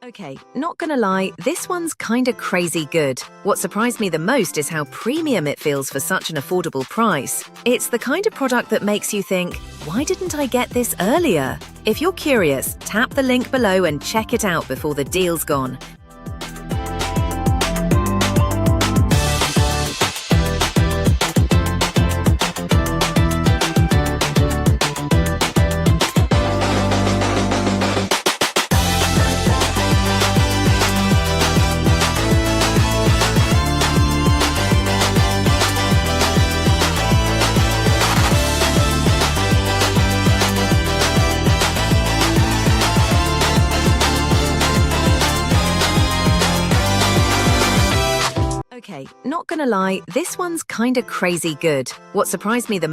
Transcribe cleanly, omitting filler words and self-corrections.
Okay, not gonna lie, this one's kinda crazy good. What surprised me the most is how premium it feels for such an affordable price. It's the kind of product that makes you think, why didn't I get this earlier? If you're curious, tap the link below and check it out before the deal's gone. Okay, not gonna lie, this one's kinda crazy good. What surprised me the